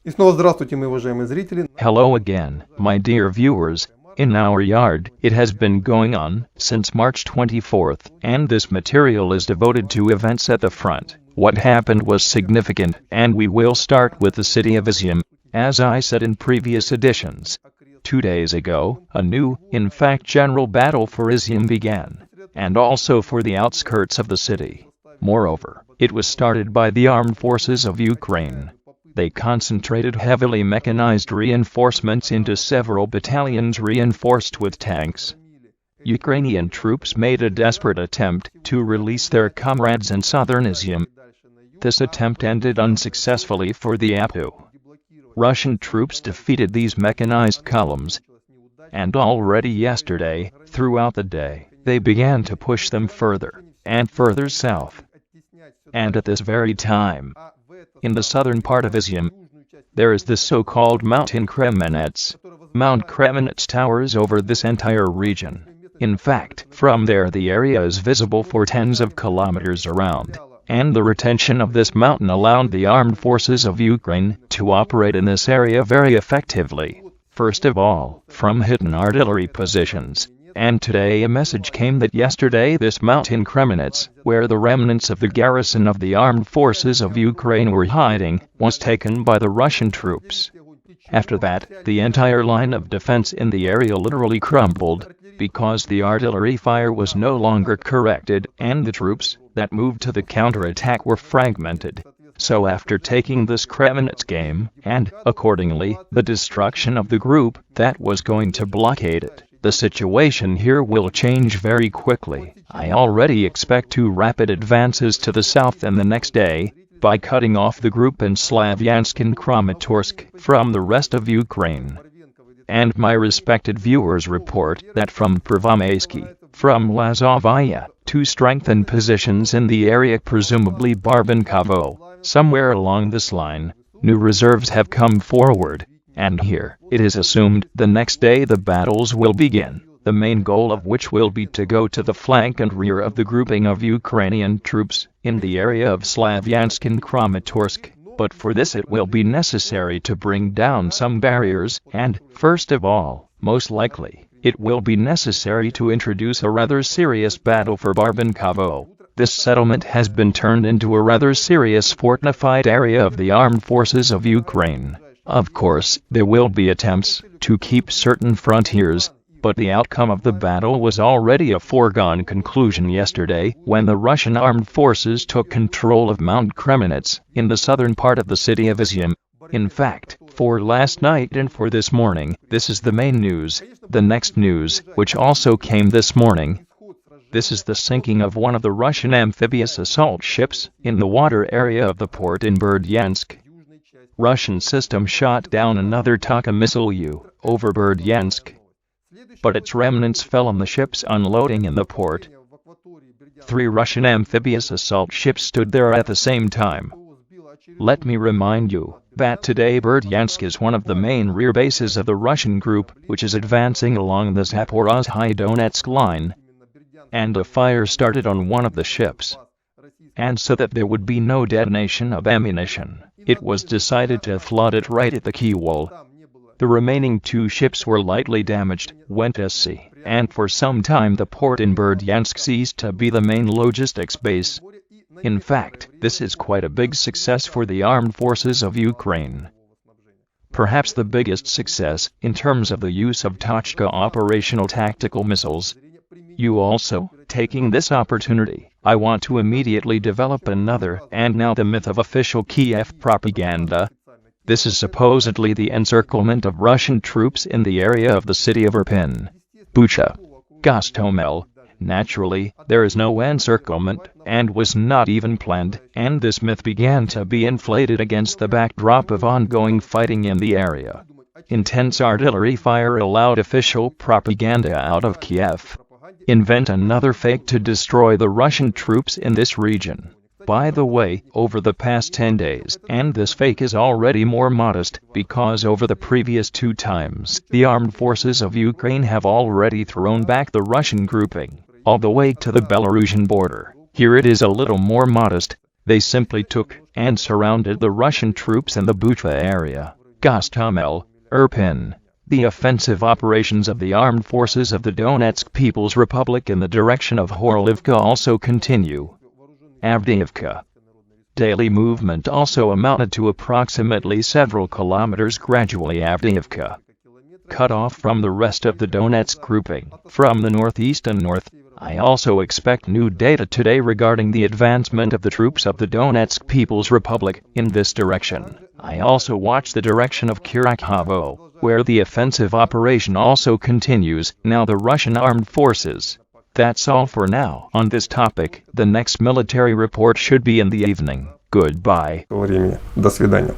И снова здравствуйте, мои уважаемые зрители. Hello again, my dear viewers. In our yard, it has been going on since March 24th, and this material is devoted to events at the front. What happened was significant, and we will start with the city of Izyum. As I said in previous editions, 2 days ago, a new, in fact general battle for Izyum began, and also for the outskirts of the city. Moreover, it was started by the armed forces of Ukraine. They concentrated heavily mechanized reinforcements into several battalions reinforced with tanks. Ukrainian troops made a desperate attempt to release their comrades in southern Izyum. This attempt ended unsuccessfully for the APU. Russian troops defeated these mechanized columns, and already yesterday, throughout the day, they began to push them further and further south. And at this very time, in the southern part of Izyum, there is the so-called mountain Karamators. Mount Karamators towers over this entire region. In fact, from there the area is visible for tens of kilometers around, and the retention of this mountain allowed the armed forces of Ukraine to operate in this area very effectively. First of all, from hidden artillery positions. And today a message came that yesterday this mountain Karamators, where the remnants of the garrison of the armed forces of Ukraine were hiding, was taken by the Russian troops. After that, the entire line of defense in the area literally crumbled, because the artillery fire was no longer corrected, and the troops that moved to the counterattack were fragmented. So after taking this Karamators game, and, accordingly, the destruction of the group that was going to blockade it, the situation here will change very quickly. I already expect 2 rapid advances to the south and the next day, by cutting off the group in Slavyansk and KRAMATORSK from the rest of Ukraine. And my respected viewers report that from Prvomaiski, from Lazovaya, to strengthen positions in the area presumably Barbankovo, somewhere along this line, new reserves have come forward. And here, it is assumed, the next day the battles will begin, the main goal of which will be to go to the flank and rear of the grouping of Ukrainian troops in the area of Slavyansk and Kramatorsk. But for this it will be necessary to bring down some barriers, and, first of all, most likely, it will be necessary to introduce a rather serious battle for Barbankovo. This settlement has been turned into a rather serious fortified area of the armed forces of Ukraine. Of course, there will be attempts to keep certain frontiers, but the outcome of the battle was already a foregone conclusion yesterday when the Russian armed forces took control of Mount Karamators in the southern part of the city of Izyum. In fact, for last night and for this morning, this is the main news. The next news, which also came this morning, this is the sinking of one of the Russian amphibious assault ships in the water area of the port in Berdyansk. Russian system shot down another Taka missile U over Berdyansk, but its remnants fell on the ships unloading in the port. 3 Russian amphibious assault ships stood there at the same time. Let me remind you that today Berdyansk is one of the main rear bases of the Russian group, which is advancing along the Zaporozhye-Donetsk line, and a fire started on one of the ships. And so that there would be no detonation of ammunition, it was decided to flood it right at the quay wall. The remaining 2 ships were lightly damaged, went to sea, and for some time the port in Berdyansk ceased to be the main logistics base. In fact, this is quite a big success for the armed forces of Ukraine. Perhaps the biggest success in terms of the use of Tochka operational tactical missiles. You also, taking this opportunity, I want to immediately develop another, and now the myth of official Kiev propaganda. This is supposedly the encirclement of Russian troops in the area of the city of Irpin, Bucha, Gostomel. Naturally, there is no encirclement, and was not even planned, and this myth began to be inflated against the backdrop of ongoing fighting in the area. Intense artillery fire allowed official propaganda out of Kiev invent another fake to destroy the Russian troops in this region. By the way, over the past 10 days, and this fake is already more modest, because over the previous 2 times, the armed forces of Ukraine have already thrown back the Russian grouping, all the way to the Belarusian border. Here it is a little more modest. They simply took and surrounded the Russian troops in the Bucha area. Gostomel, Irpin. The offensive operations of the armed forces of the Donetsk People's Republic in the direction of Horlivka also continue. Avdiivka. Daily movement also amounted to approximately several kilometers gradually. Avdiivka. Cut off from the rest of the Donetsk grouping, from the northeast and north. I also expect new data today regarding the advancement of the troops of the Donetsk People's Republic in this direction. I also watch the direction of Kurakovo, where the offensive operation also continues, now the Russian armed forces. That's all for now on this topic. The next military report should be in the evening. Goodbye. Времени. До свидания.